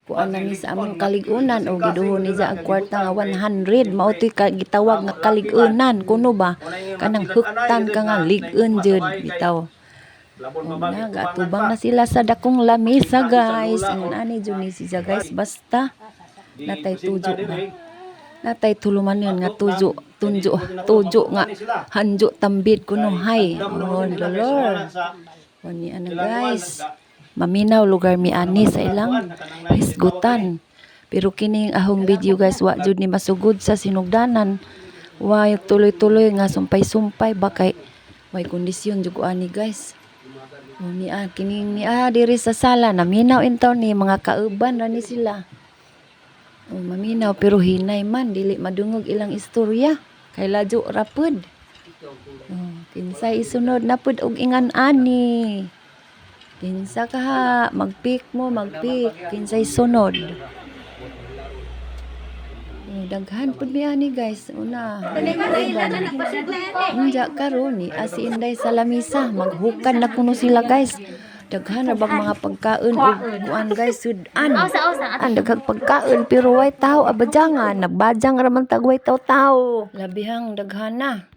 kuan na ni sa among kaligunan o giduhon ni sa ang kwarta nga 100 mao toy gitawag nga kaligunan kuno ba kanang huktan ka nga ligon jud bitaw. Gatubang na sila sa dakong lamisa guys. Ang ani jud ni siya guys basta natay tujo ba. Natay tuluman yun nga tujo nga hanjo tambid kuno hay. Oh lord. Oni ana guys. Maminaw lugar mi ani sa ilang hisgutan. Pero kining ahong video guys wa jud ni masugod sa sinugdanan. Wa tuloy-tuloy nga sumpay-sumpay ba kay may kondisyon jud ko ani guys. Ni kining ni diri sa sala naminaw intaw ni mga kauban ra ni sila. Maminaw pero hinay man dili madungog ilang istorya kay lajo ra pud. Kinsay isunod na pud og ingan ani. Kinsa ka ha, magpik kinsay sunod. Daghan pud mi ani guys. Una. Unja karon ni asi inday sa lamisa, maghukan na kuno sila guys. Daghan ra bag mga pagkaon ug kuan guys sudan. Ang daghang pagkaon pero way tao abajangan, nagbajang ra man tag way taw-taw. Labihang daghan na.